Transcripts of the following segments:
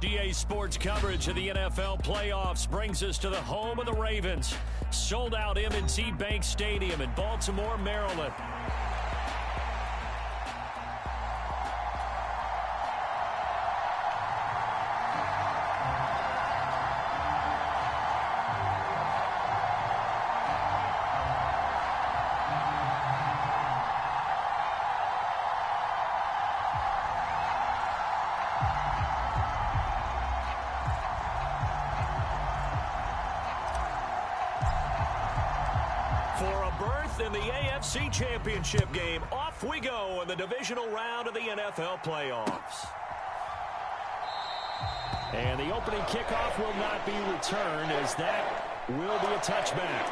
PA Sports coverage of the NFL playoffs brings us to the home of the Ravens. Sold out M&T Bank Stadium in Baltimore, Maryland. In the AFC Championship game, off we go in the divisional round of the NFL playoffs. And the opening kickoff will not be returned, as that will be a touchback.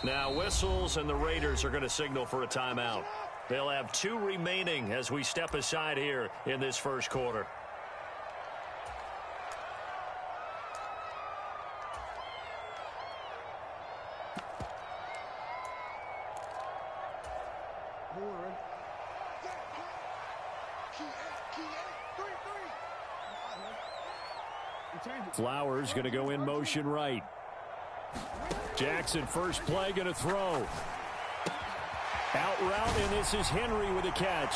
Now whistles, and the Raiders are going to signal for a timeout. They'll have 2 remaining as we step aside here in this first quarter. Flowers going to go in motion right. Jackson, first play, going to throw. Out route, and this is Henry with a catch.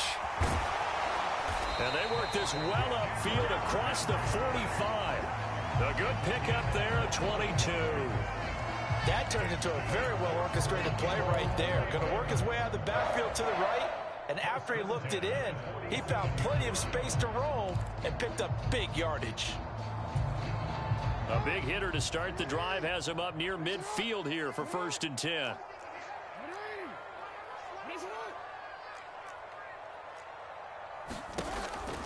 And they work this well upfield across the 45. A good pickup there at 22. That turned into a very well-orchestrated play right there. Going to work his way out of the backfield to the right, and after he looked it in, he found plenty of space to roam and picked up big yardage. A big hitter to start the drive has him up near midfield here for 1st and 10.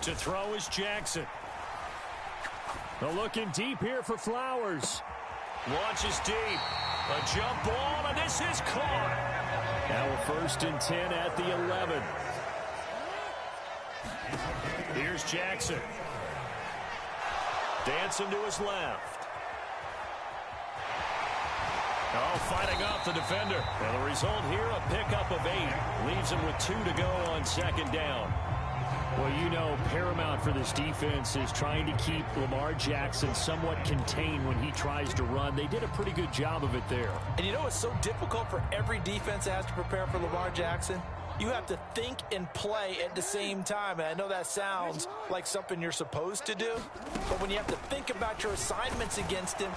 To throw is Jackson. A looking deep here for Flowers. Launches deep. A jump ball, and this is caught. Now a 1st and 10 at the 11. Here's Jackson. Dancing to his left. Oh, fighting off the defender. And the result here, a pickup of 8. Leaves him with 2 to go on 2nd down. Well, you know, paramount for this defense is trying to keep Lamar Jackson somewhat contained when he tries to run. They did a pretty good job of it there. And you know it's so difficult for every defense that has to prepare for Lamar Jackson? You have to think and play at the same time. And I know that sounds like something you're supposed to do, but when you have to think about your assignments against him,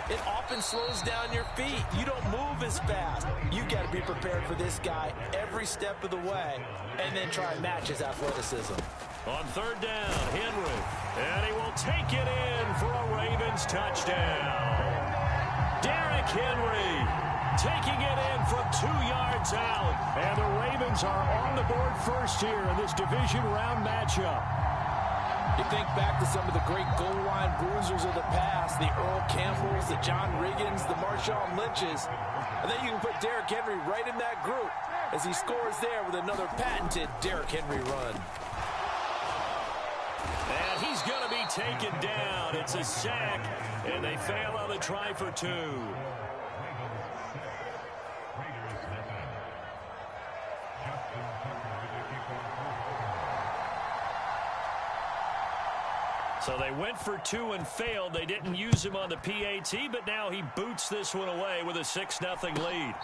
it often slows down your feet. You don't move as fast. You got to be prepared for this guy every step of the way and then try and match his athleticism. On 3rd down, Henry. And he will take it in for a Ravens touchdown. Derrick Henry taking it in from 2 yards out. And the Ravens are on the board first here in this division round matchup. You think back to some of the great goal line bruisers of the past, the Earl Campbells, the John Riggins, the Marshawn Lynches. And then you can put Derrick Henry right in that group as he scores there with another patented Derrick Henry run. And he's going to be taken down. It's a sack, and they fail on the try for 2. So they went for 2 and failed. They didn't use him on the PAT, but now he boots this one away with a 6-0 lead.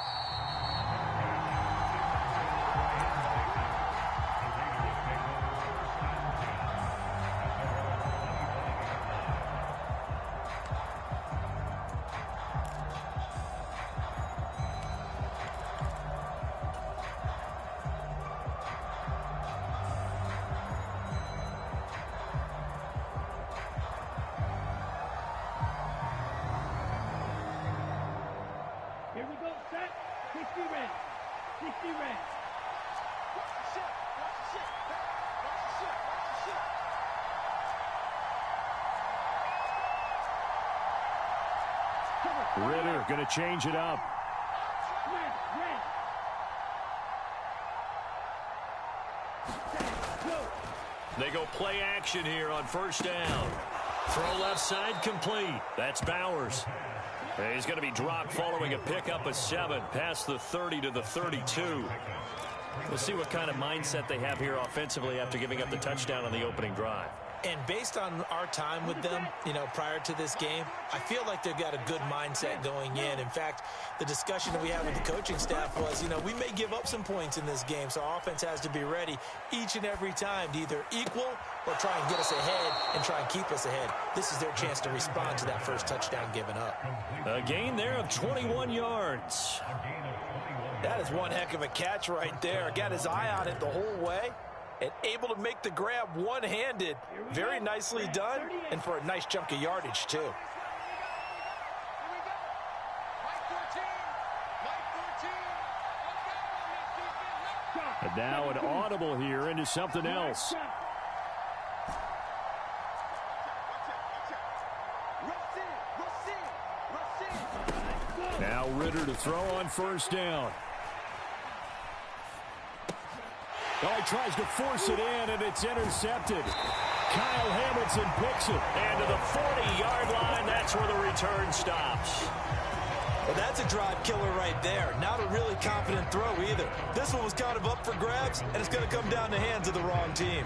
Ritter going to change it up. They go play action here on first down. Throw left side complete. That's Bowers. And he's going to be dropped following a pickup of 7 past the 30 to the 32. We'll see what kind of mindset they have here offensively after giving up the touchdown on the opening drive. And based on our time with them, prior to this game, I feel like they've got a good mindset going in. In fact, the discussion that we had with the coaching staff was, we may give up some points in this game, so our offense has to be ready each and every time to either equal or try and get us ahead and try and keep us ahead. This is their chance to respond to that first touchdown given up. A gain there of 21 yards. That is one heck of a catch right there. Got his eye on it the whole way and able to make the grab one-handed. Very nicely done, and for a nice chunk of yardage, too. And now an audible here into something else. Now Ritter to throw on first down. Oh, he tries to force it in, and it's intercepted. Kyle Hamilton picks it. And to the 40-yard line, that's where the return stops. Well, that's a drive killer right there. Not a really confident throw either. This one was kind of up for grabs, and it's going to come down the hands of the wrong team.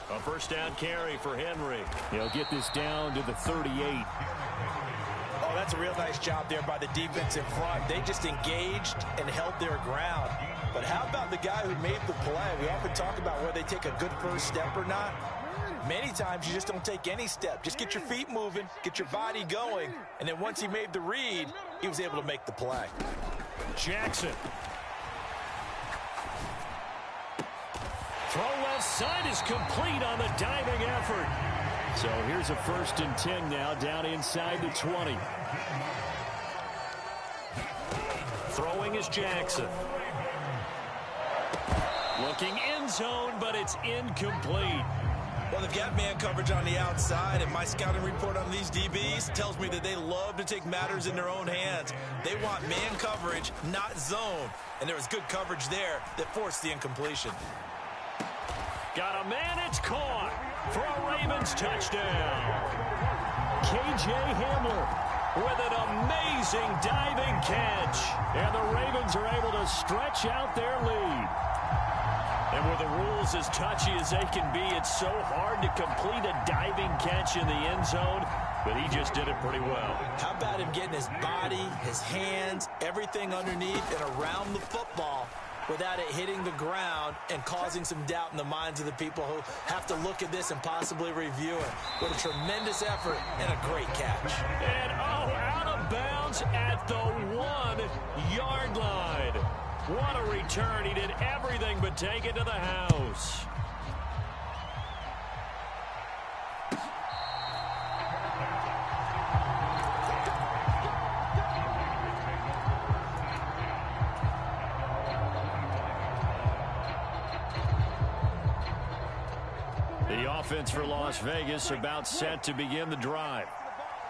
A first down carry for Henry. He'll get this down to the 38. Oh, that's a real nice job there by the defense in front. They just engaged and held their ground. But how about the guy who made the play? We often talk about whether they take a good first step or not. Many times you just don't take any step. Just get your feet moving, get your body going, and then once he made the read, he was able to make the play. Jackson. Throw left side is complete on the diving effort. So here's a 1st and 10 now, down inside the 20. Throwing is Jackson. Looking end zone, but it's incomplete. Well, they've got man coverage on the outside, and my scouting report on these DBs tells me that they love to take matters in their own hands. They want man coverage, not zone. And there was good coverage there that forced the incompletion. Got a man, it's caught for a Ravens touchdown. K.J. Hamler with an amazing diving catch. And the Ravens are able to stretch out their lead. And with the rules as touchy as they can be, it's so hard to complete a diving catch in the end zone, but he just did it pretty well. How about him getting his body, his hands, everything underneath and around the football without it hitting the ground and causing some doubt in the minds of the people who have to look at this and possibly review it. What a tremendous effort and a great catch. And, out of bounds at the 1-yard line. What a return. He did everything but take it to the house. The offense for Las Vegas about set to begin the drive.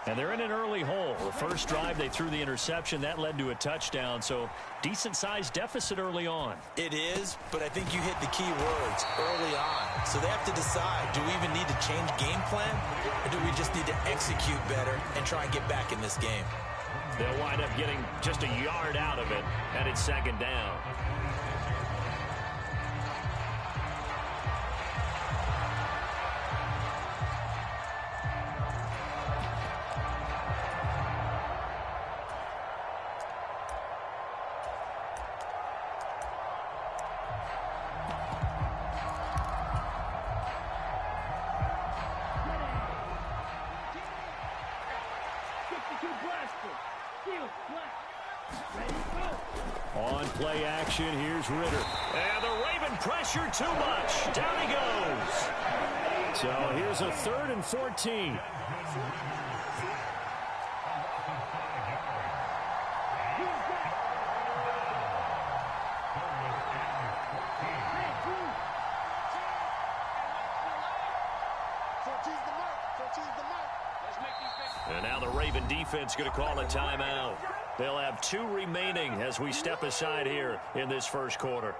And they're in an early hole. The first drive, they threw the interception. That led to a touchdown, so decent-sized deficit early on. It is, but I think you hit the key words early on. So they have to decide, do we even need to change game plan, or do we just need to execute better and try and get back in this game? They'll wind up getting just a yard out of it, and it's 2nd down. On play action, here's Ritter. And the Raven pressure too much. Down he goes. So here's a 3rd and 14. And now the Raven defense going to call a timeout. They'll have 2 remaining as we step aside here in this first quarter.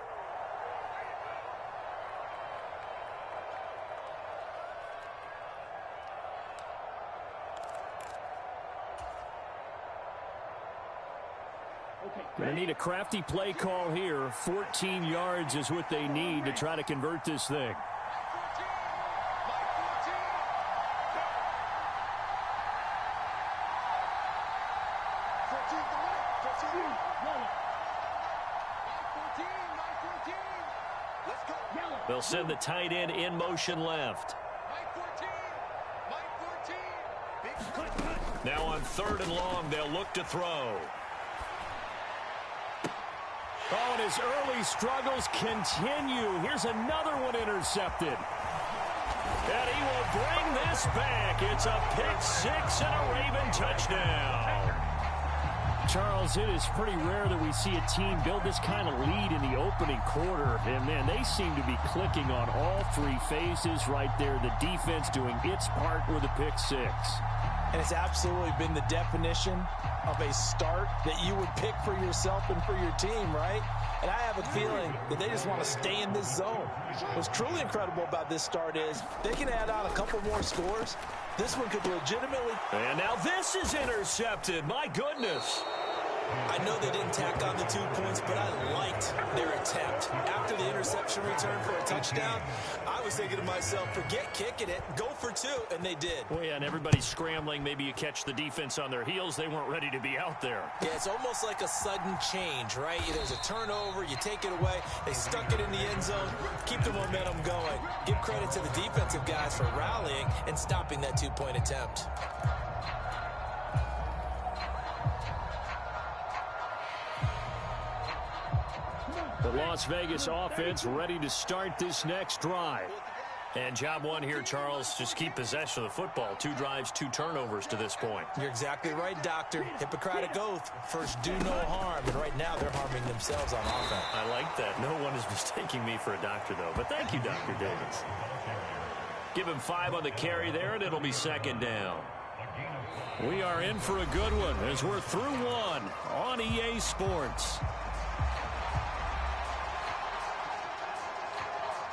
Going to need a crafty play call here. 14 yards is what they need to try to convert this thing. They'll send the tight end in motion left. Now on 3rd and long, they'll look to throw. Oh, and his early struggles continue. Here's another one intercepted. And he will bring this back. It's a pick 6 and a Raven touchdown. Charles, it is pretty rare that we see a team build this kind of lead in the opening quarter. And, man, they seem to be clicking on all 3 phases right there. The defense doing its part with a pick 6. And it's absolutely been the definition of a start that you would pick for yourself and for your team, right? And I have a feeling that they just want to stay in this zone. What's truly incredible about this start is they can add on a couple more scores. This one could legitimately... And now this is intercepted. My goodness. I know they didn't tack on the 2 points, but I liked their attempt. After the interception return for a touchdown, I was thinking to myself, forget kicking it, go for 2, and they did. Well, yeah, and everybody's scrambling. Maybe you catch the defense on their heels. They weren't ready to be out there. Yeah, it's almost like a sudden change, right? There's a turnover, you take it away, they stuck it in the end zone, keep the momentum going. Give credit to the defensive guys for rallying and stopping that 2-point attempt. The Las Vegas offense ready to start this next drive. And job 1 here, Charles, just keep possession of the football. 2 drives, 2 turnovers to this point. You're exactly right, Doctor. Hippocratic oath. First, do no harm. And right now, they're harming themselves on offense. I like that. No one is mistaking me for a doctor, though. But thank you, Dr. Davis. Give him 5 on the carry there, and it'll be 2nd down. We are in for a good one as we're through 1 on EA Sports.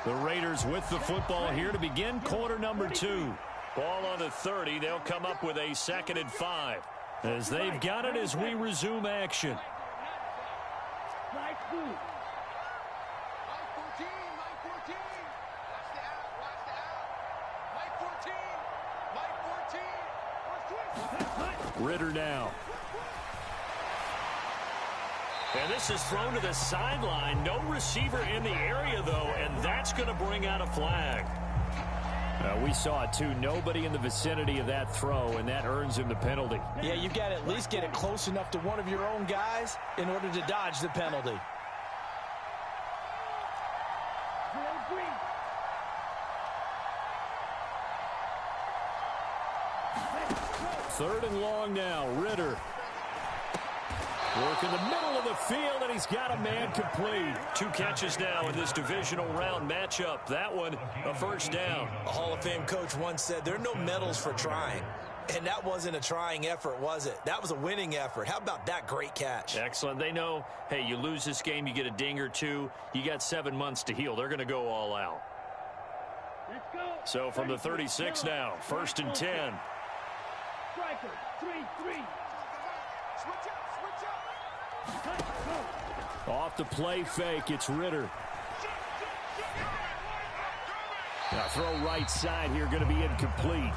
The Raiders with the football here to begin quarter number 2. Ball on the 30. They'll come up with a 2nd and 5 as they've got it as we resume action. Ritter now. And this is thrown to the sideline. No receiver in the area, though, and that's going to bring out a flag. We saw it, too. Nobody in the vicinity of that throw, and that earns him the penalty. Yeah, you've got to at least get it close enough to one of your own guys in order to dodge the penalty. Third and long now. Ritter. Work in the middle of the field, and he's got a man complete. 2 catches now in this divisional round matchup. That one, a first down. A Hall of Fame coach once said, there are no medals for trying. And that wasn't a trying effort, was it? That was a winning effort. How about that great catch? Excellent. They know, hey, you lose this game, you get a ding or 2. You got 7 months to heal. They're going to go all out. Let's go. So from the 36 now, 1st and 10. Striker, 3-3. Switch up. Off the play fake, it's Ritter. Now throw right side here, going to be incomplete.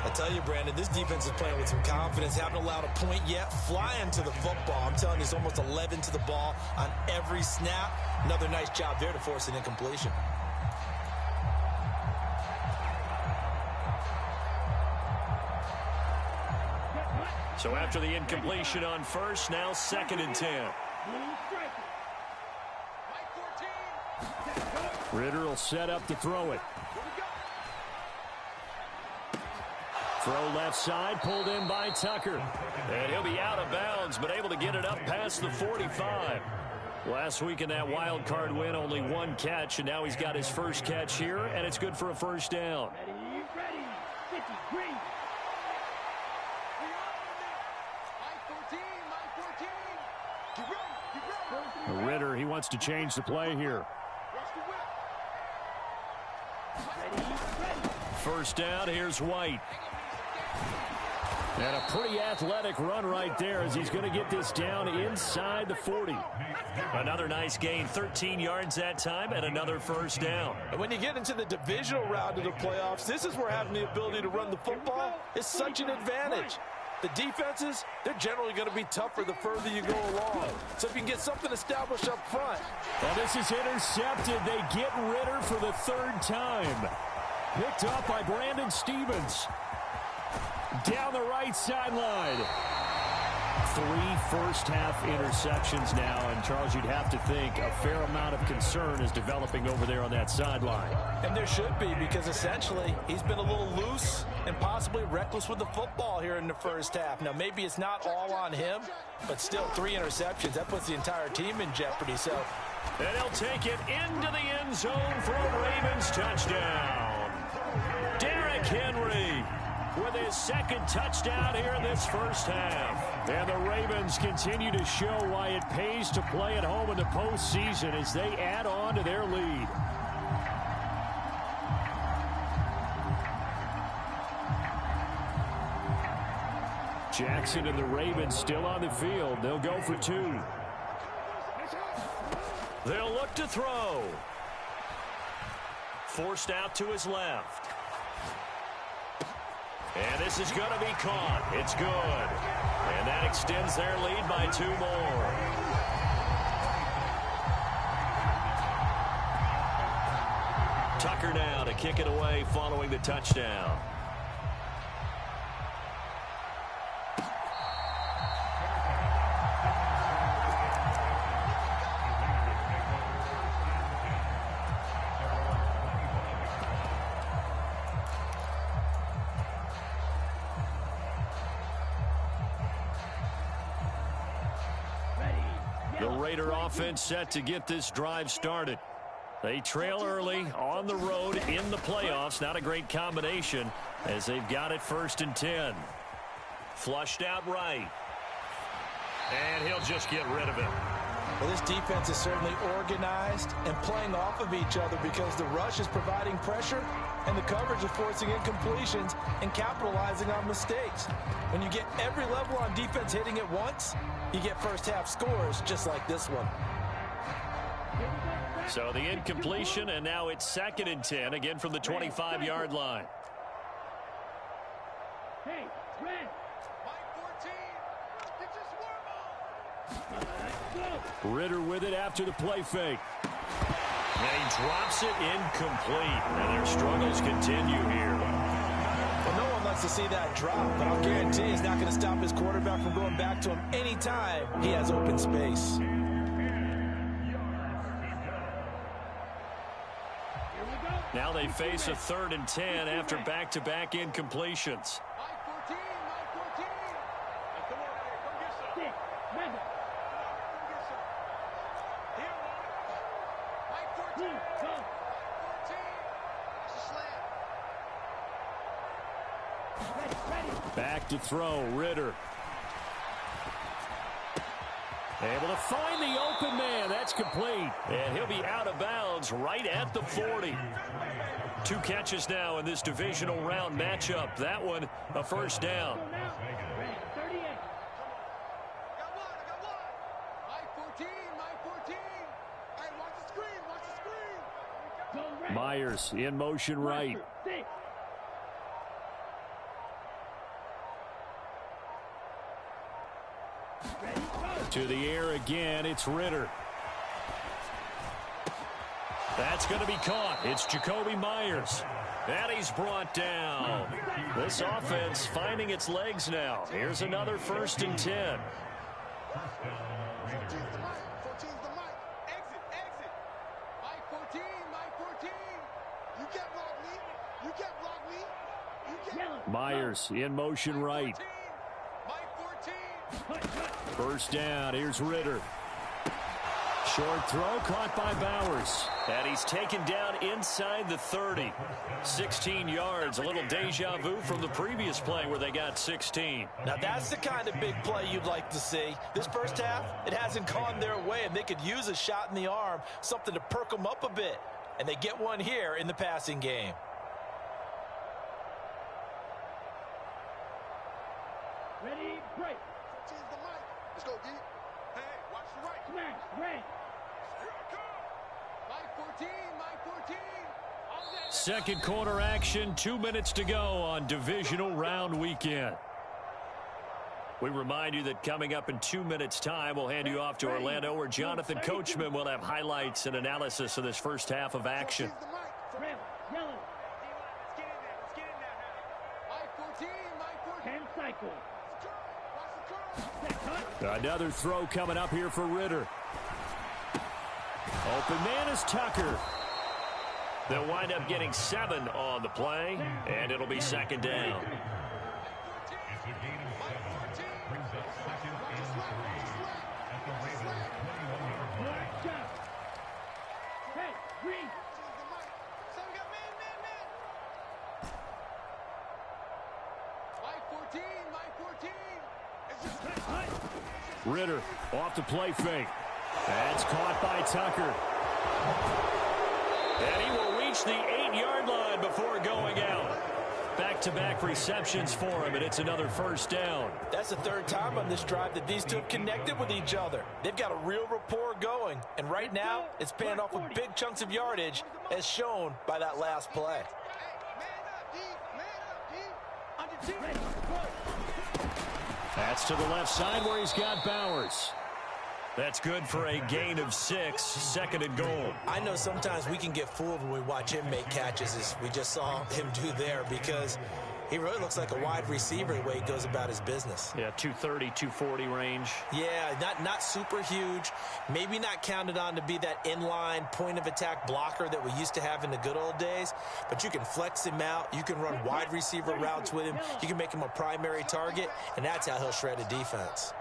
I tell you, Brandon, this defense is playing with some confidence. Haven't allowed a point yet. Flying to the football. I'm telling you, it's almost 11 to the ball on every snap. Another nice job there to force an incompletion. So after the incompletion on 1st, now 2nd and 10. Ritter will set up to throw it. Throw left side, pulled in by Tucker. And he'll be out of bounds, but able to get it up past the 45. Last week in that wild card win, only 1 catch, and now he's got his first catch here, and it's good for a first down. Ready, 50, green. Ritter, he wants to change the play here. First down, here's White. And a pretty athletic run right there as he's going to get this down inside the 40. Another nice gain, 13 yards that time, and another first down. And when you get into the divisional round of the playoffs, this is where having the ability to run the football is such an advantage. The defenses, they're generally going to be tougher the further you go along. So if you can get something established up front. Well, this is intercepted. They get Ritter for the third time. Picked up by Brandon Stevens. Down the right sideline. 3 first-half interceptions now, and Charles, you'd have to think a fair amount of concern is developing over there on that sideline. And there should be, because essentially he's been a little loose and possibly reckless with the football here in the first half. Now, maybe it's not all on him, but still 3 interceptions. That puts the entire team in jeopardy. So, and he'll take it into the end zone for a Ravens touchdown. Derrick Henry with his second touchdown here in this first half. And the Ravens continue to show why it pays to play at home in the postseason as they add on to their lead. Jackson and the Ravens still on the field. They'll go for 2. They'll look to throw. Forced out to his left. And this is going to be caught. It's good. And that extends their lead by 2 more. Tucker now to kick it away following the touchdown. The Raider offense set to get this drive started. They trail early on the road in the playoffs. Not a great combination as they've got it 1st and 10. Flushed out right. And he'll just get rid of it. Well, this defense is certainly organized and playing off of each other because the rush is providing pressure and the coverage is forcing incompletions and capitalizing on mistakes. When you get every level on defense hitting at once, you get first half scores just like this one. So the incompletion, and now it's 2nd and 10, again from the 25-yard line. Hey, Red. Ritter with it after the play fake. And he drops it incomplete. And their struggles continue here. Well, no one likes to see that drop, but I'll guarantee it's not going to stop his quarterback from going back to him anytime he has open space. Now they face a 3rd and 10 after back-to-back incompletions. Back to throw, Ritter. Able to find the open man. That's complete. And he'll be out of bounds right at the 40. 2 catches now in this divisional round matchup. That one, a first down. Myers in motion right. To the air again, it's Ritter. That's going to be caught. It's Jacoby Myers. And he's brought down. This offense finding its legs now. Here's another 1st and 10. Myers in motion right. First down, here's Ritter. Short throw caught by Bowers. And he's taken down inside the 30. 16 yards, a little deja vu from the previous play where they got 16. Now that's the kind of big play you'd like to see. This first half, it hasn't gone their way, and they could use a shot in the arm, something to perk them up a bit. And they get one here in the passing game. Ready, break. Let's go, D. Hey, watch the right. Smash, red. Here I come. My 14, my 14. Second quarter action, 2 minutes to go on divisional round weekend. We remind you that coming up in 2 minutes' time, we'll hand you off to Orlando, where Jonathan Coachman will have highlights and analysis of this first half of action. Red, yellow. Let's get in there. Let's get in there now. My 14, my 14. 10 cycle. Another throw coming up here for Ritter. Open man is Tucker. They'll wind up getting 7 on the play, and it'll be second down. Hey, green. My 14, my 14. Ritter off the play fake. That's caught by Tucker. And he will reach the 8-yard line before going out. Back-to-back receptions for him, and it's another first down. That's the third time on this drive that these two have connected with each other. They've got a real rapport going, and right now it's paying off with big chunks of yardage, as shown by that last play. That's to the left side where he's got Bowers. That's good for a gain of 6, second and goal. I know sometimes we can get fooled when we watch him make catches, as we just saw him do there, because he really looks like a wide receiver the way he goes about his business. Yeah, 230, 240 range. Yeah, not super huge. Maybe not counted on to be that inline point-of-attack blocker that we used to have in the good old days, but you can flex him out. You can run wide receiver routes with him. You can make him a primary target, and that's how he'll shred a defense.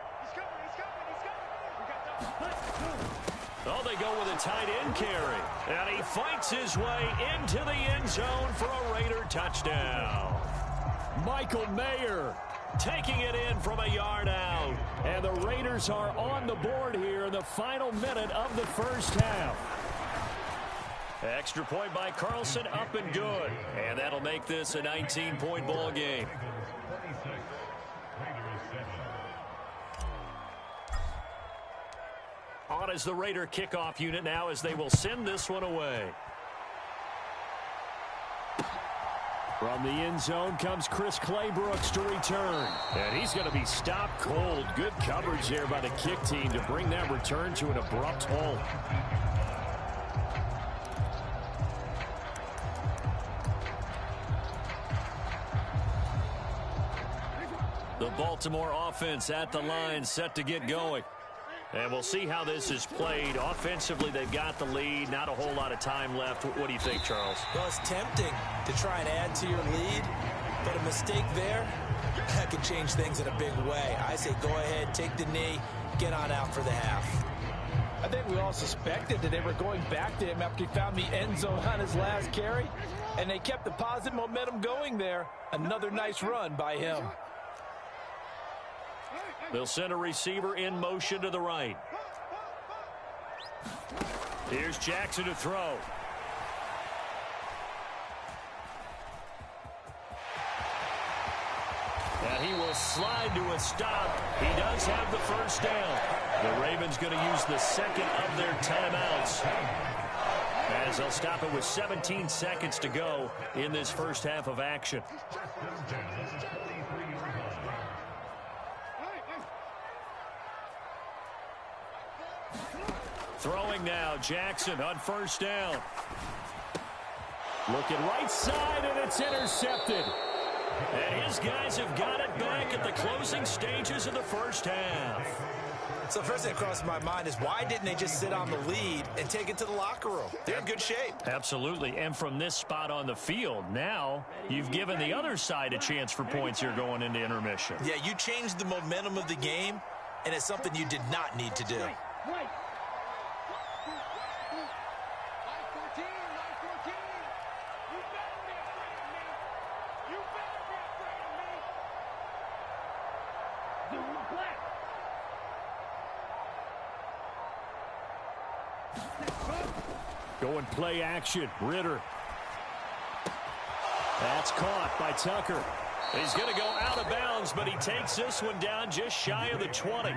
Oh, they go with a tight end carry. And he fights his way into the end zone for a Raider touchdown. Michael Mayer taking it in from a yard out. And the Raiders are on the board here in the final minute of the first half. Extra point by Carlson, up and good. And that'll make this a 19-point ball game. On as the Raider kickoff unit now, as they will send this one away. From the end zone comes Chris Claybrooks to return. And he's going to be stopped cold. Good coverage there by the kick team to bring that return to an abrupt halt. The Baltimore offense at the line, set to get going. And we'll see how this is played. Offensively, they've got the lead. Not a whole lot of time left. What do you think, Charles? Well, it's tempting to try and add to your lead, but a mistake there, that could change things in a big way. I say go ahead, take the knee, get on out for the half. I think we all suspected that they were going back to him after he found the end zone on his last carry, and they kept the positive momentum going there. Another nice run by him. They'll send a receiver in motion to the right. Here's Jackson to throw. And he will slide to a stop. He does have the first down. The Ravens going to use the second of their timeouts, as they'll stop it with 17 seconds to go in this first half of action. Throwing now, Jackson on first down. Looking right side, and it's intercepted. And his guys have got it back at the closing stages of the first half. So the first thing that crosses my mind is, why didn't they just sit on the lead and take it to the locker room? They're in good shape. Absolutely, and from this spot on the field, now you've given the other side a chance for points here going into intermission. Yeah, you changed the momentum of the game, and it's something you did not need to do. Right. Go and play action. Ritter. That's caught by Tucker. He's going to go out of bounds, but he takes this one down just shy of the 20.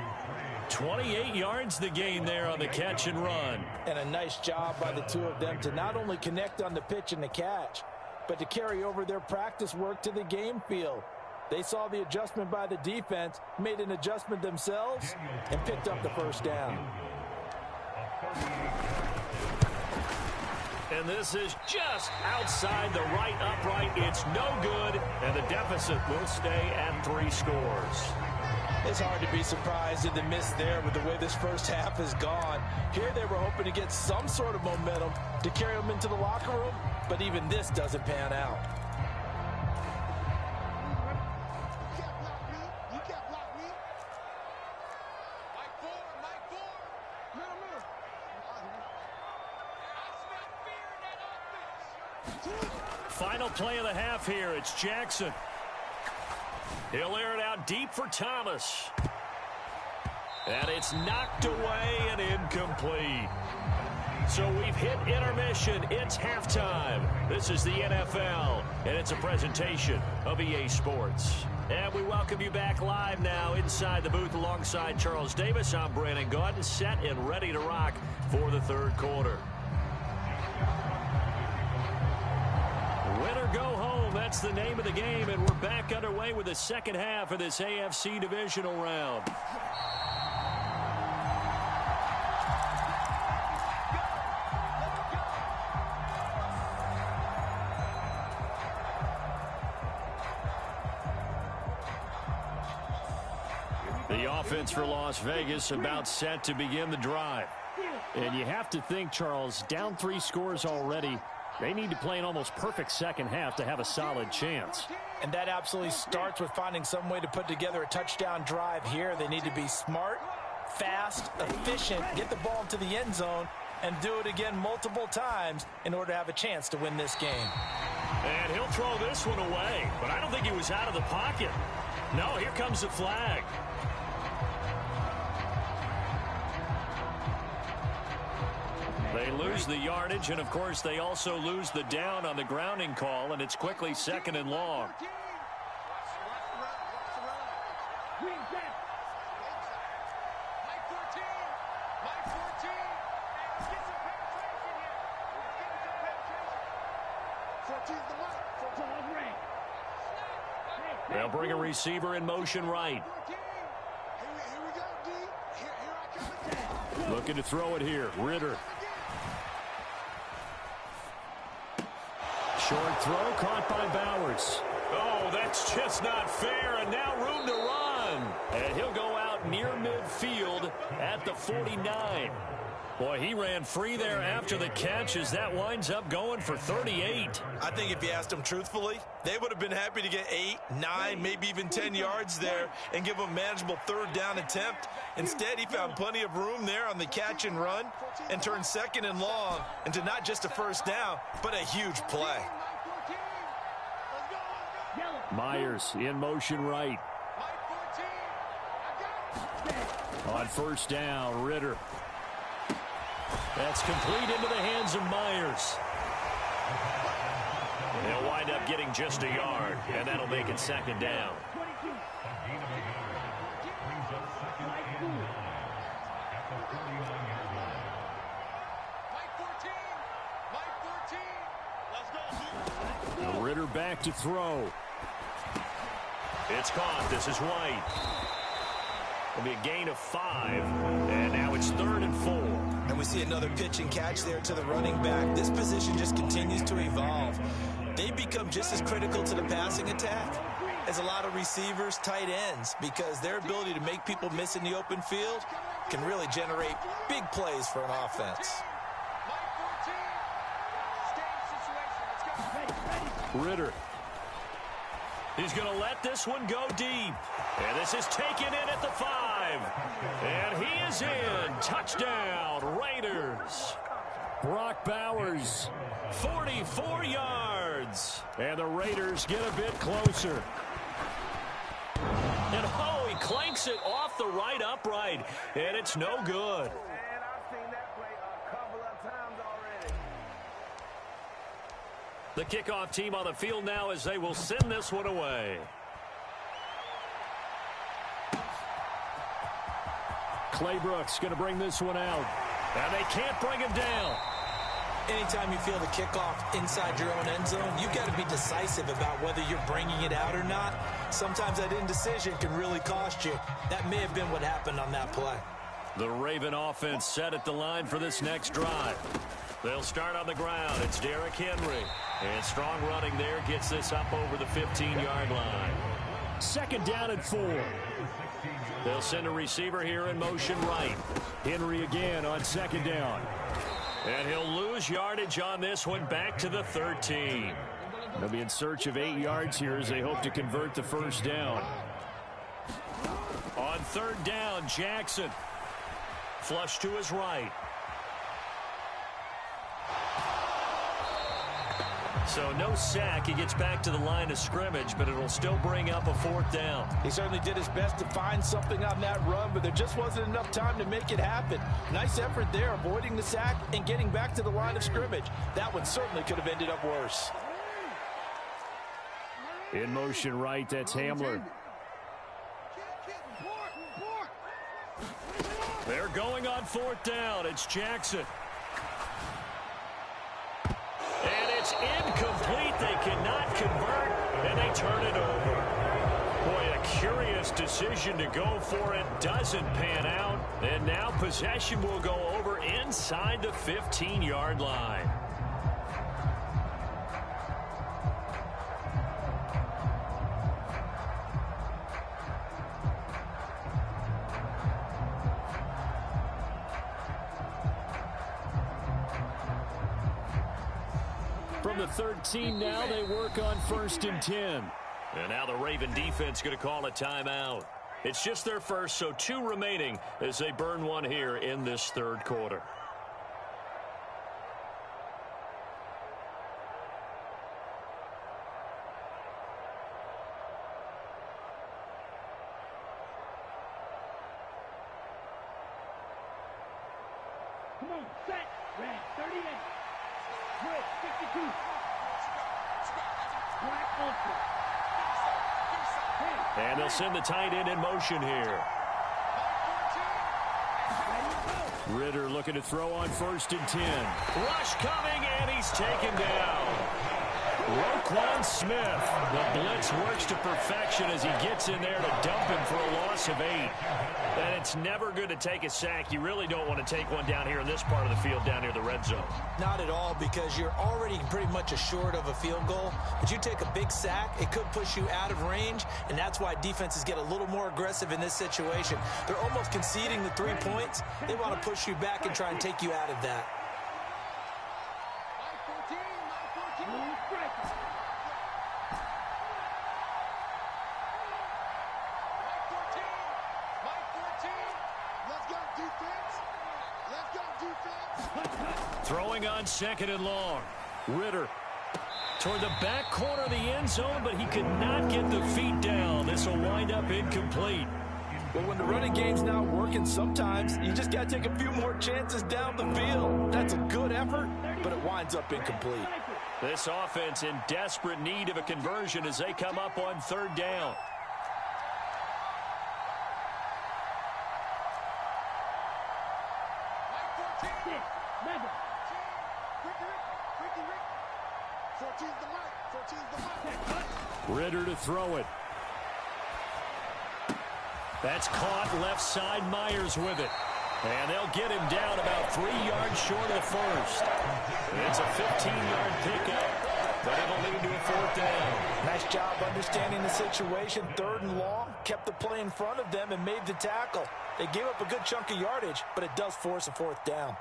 28 yards the gain there on the catch and run. And a nice job by the two of them to not only connect on the pitch and the catch, but to carry over their practice work to the game field. They saw the adjustment by the defense, made an adjustment themselves, and picked up the first down. And this is just outside the right upright. It's no good, and the deficit will stay at 3 scores. It's hard to be surprised in the miss there with the way this first half has gone. Here they were hoping to get some sort of momentum to carry them into the locker room, but even this doesn't pan out. Final play of the half here. It's Jackson. He'll air it out deep for Thomas. And it's knocked away and incomplete. So we've hit intermission. It's halftime. This is the NFL, and it's a presentation of EA Sports. And we welcome you back live now inside the booth alongside Charles Davis. I'm Brandon Gaudin, set and ready to rock for the third quarter. Win or go home, that's the name of the game, and we're back underway with the second half of this AFC divisional round. The offense for Las Vegas about set to begin the drive. And you have to think, Charles, down 3 scores already. They need to play an almost perfect second half to have a solid chance. And that absolutely starts with finding some way to put together a touchdown drive here. They need to be smart, fast, efficient, get the ball into the end zone, and do it again multiple times in order to have a chance to win this game. And he'll throw this one away, but I don't think he was out of the pocket. No, here comes the flag. They lose the yardage, and, of course, they also lose the down on the grounding call, and it's quickly second and long. They'll bring a receiver in motion right. Looking to throw it here. Ritter. Short throw caught by Bowers. Oh, that's just not fair, and now room to run. And he'll go out near midfield at the 49. Boy, he ran free there after the catch as that winds up going for 38. I think if you asked them truthfully, they would have been happy to get 8, 9, maybe even 10 yards there and give them a manageable third down attempt. Instead, he found plenty of room there on the catch and run and turned second and long into not just a first down, but a huge play. Myers in motion right. On first down, Ritter. That's complete into the hands of Myers. They'll wind up getting just a yard, and that'll make it second down. Ritter back to throw. It's caught. This is White. It'll be a gain of 5, and now it's 3rd and 4. And we see another pitch and catch there to the running back. This position just continues to evolve. They become just as critical to the passing attack as a lot of receivers, tight ends, because their ability to make people miss in the open field can really generate big plays for an offense. Ritter. He's going to let this one go deep. And this is taken in at the 5. And he is in. Touchdown, Raiders. Brock Bowers, 44 yards. And the Raiders get a bit closer. And oh, he clanks it off the right upright. And it's no good. And I've seen that play a couple The kickoff team on the field now as they will send this one away. Claybrooks going to bring this one out. And they can't bring him down. Anytime you feel the kickoff inside your own end zone, you've got to be decisive about whether you're bringing it out or not. Sometimes that indecision can really cost you. That may have been what happened on that play. The Raven offense set at the line for this next drive. They'll start on the ground. It's Derrick Henry. And strong running there gets this up over the 15-yard line. Second down and 4. They'll send a receiver here in motion right. Henry again on second down. And he'll lose yardage on this one back to the 13. They'll be in search of 8 yards here as they hope to convert the first down. On third down, Jackson. Flush to his right. So no sack. He gets back to the line of scrimmage, but it'll still bring up a fourth down. He certainly did his best to find something on that run, but there just wasn't enough time to make it happen. Nice effort there, avoiding the sack and getting back to the line of scrimmage. That one certainly could have ended up worse. In motion right, that's Hamler. They're going on fourth down. It's Jackson. And it's incomplete. They cannot convert, and they turn it over. Boy, a curious decision to go for it. Doesn't pan out. And now possession will go over inside the 15-yard line. From the 13 now, they work on 1st and 10. And now the Raven defense going to call a timeout. It's just their first, so 2 remaining as they burn one here in this third quarter. Come on, set, red, 38. Red, 52. Black ultra. And they'll send the tight end in motion here. Ritter looking to throw on 1st and 10. Rush coming, and he's taken down. Roquan Smith. The blitz works to perfection as he gets in there to dump him for a loss of 8. And it's never good to take a sack. You really don't want to take one down here in this part of the field down near the red zone. Not at all, because you're already pretty much assured of a field goal. But you take a big sack, it could push you out of range, and that's why defenses get a little more aggressive in this situation. They're almost conceding the 3 points. They want to push you back and try and take you out of that. Throwing on 2nd and long. Ritter toward the back corner of the end zone, but he could not get the feet down. This will wind up incomplete. Well, when the running game's not working, sometimes you just got to take a few more chances down the field. That's a good effort, but it winds up incomplete. This offense in desperate need of a conversion as they come up on 3rd down. Ritter to throw it. That's caught left side. Myers with it. And they'll get him down about 3 yards short of the first. It's a 15-yard pickup, but it'll lead to a 4th down. Nice job understanding the situation. 3rd and long, kept the play in front of them and made the tackle. They gave up a good chunk of yardage, but it does force a 4th down.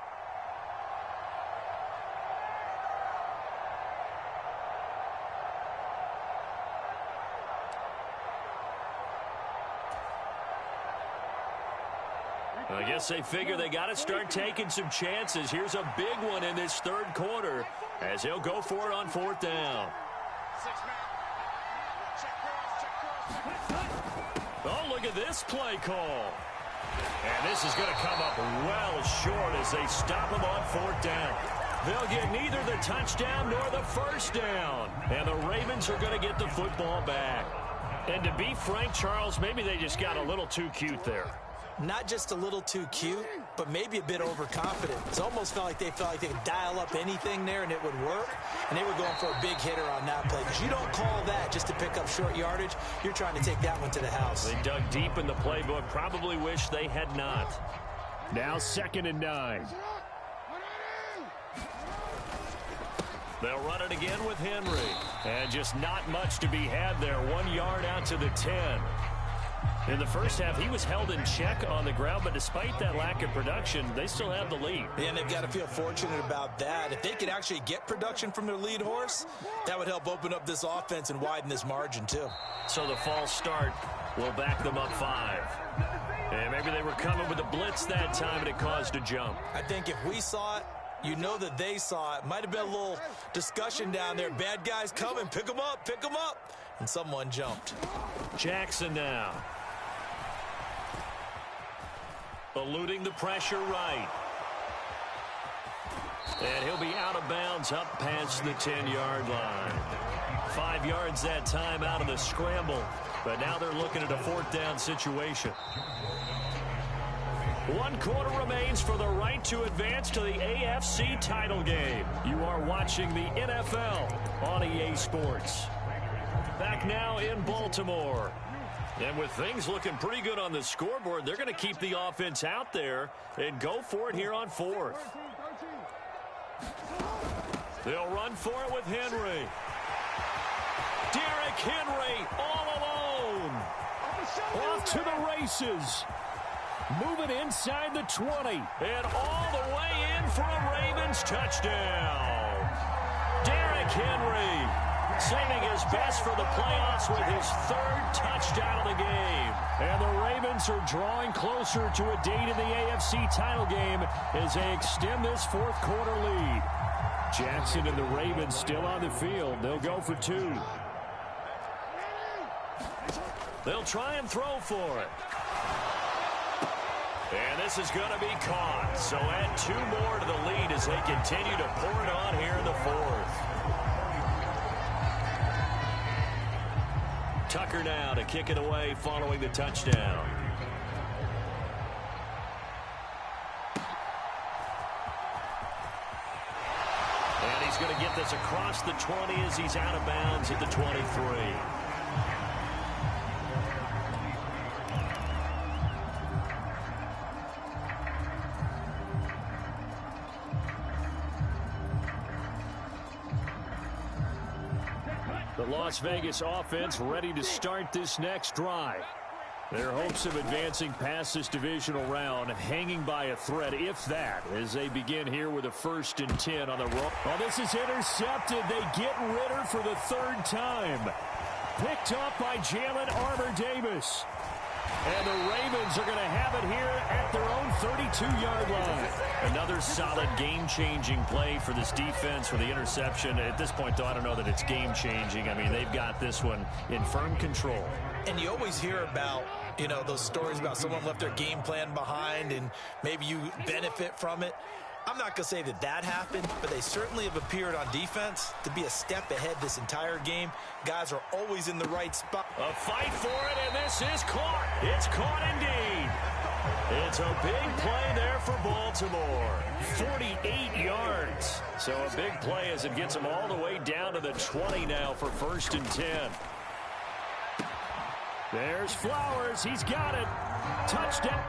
I guess they figure they got to start taking some chances. Here's a big one in this 3rd quarter as he'll go for it on 4th down. Oh, look at this play call. And this is going to come up well short as they stop him on 4th down. They'll get neither the touchdown nor the first down. And the Ravens are going to get the football back. And to be frank, Charles, maybe they just got a little too cute there. Not just a little too cute, but maybe a bit overconfident. It almost felt like they could dial up anything there and it would work. And they were going for a big hitter on that play. Because you don't call that just to pick up short yardage. You're trying to take that one to the house. They dug deep in the playbook. Probably wish they had not. Now 2nd and 9. They'll run it again with Henry. And just not much to be had there. 1 yard out to the 10. In the first half, he was held in check on the ground, but despite that lack of production, they still have the lead. And they've got to feel fortunate about that. If they could actually get production from their lead horse, that would help open up this offense and widen this margin, too. So the false start will back them up 5. And maybe they were coming with a blitz that time, and it caused a jump. I think if we saw it, you know that they saw it. Might have been a little discussion down there. Bad guys coming. Pick them up. Pick them up. And someone jumped. Jackson now. Eluding the pressure right. And he'll be out of bounds up past the 10-yard line. 5 yards that time out of the scramble. But now they're looking at a 4th down situation. 1 quarter remains for the right to advance to the AFC title game. You are watching the NFL on EA Sports. Back now in Baltimore. And with things looking pretty good on the scoreboard, they're going to keep the offense out there and go for it here on 4th. They'll run for it with Henry. Derrick Henry all alone. Off to the races. Moving inside the 20. And all the way in for a Ravens touchdown. Derrick Henry saving his best for the playoffs with his 3rd touchdown of the game. And the Ravens are drawing closer to a date in the AFC title game as they extend this 4th quarter lead. Jackson and the Ravens still on the field. They'll go for 2. They'll try and throw for it. And this is going to be caught. So add 2 more to the lead as they continue to pour it on here in the 4th. Tucker now to kick it away following the touchdown. And he's going to get this across the 20 as he's out of bounds at the 23. The Las Vegas offense ready to start this next drive. Their hopes of advancing past this divisional round hanging by a thread, if that, as they begin here with a 1st and 10 on the road. Well, this is intercepted. They get Ritter for the 3rd time. Picked up by Jalen Armour-Davis. And the Ravens are going to have it here at their own 32-yard line. Another solid game-changing play for this defense for the interception. At this point, though, I don't know that it's game-changing. I mean, they've got this one in firm control. And you always hear about, you know, those stories about someone left their game plan behind and maybe you benefit from it. I'm not going to say that that happened, but they certainly have appeared on defense to be a step ahead this entire game. Guys are always in the right spot. A fight for it, and this is caught. It's caught indeed. It's a big play there for Baltimore. 48 yards. So a big play as it gets them all the way down to the 20 now for 1st and 10. There's Flowers. He's got it. Touchdown.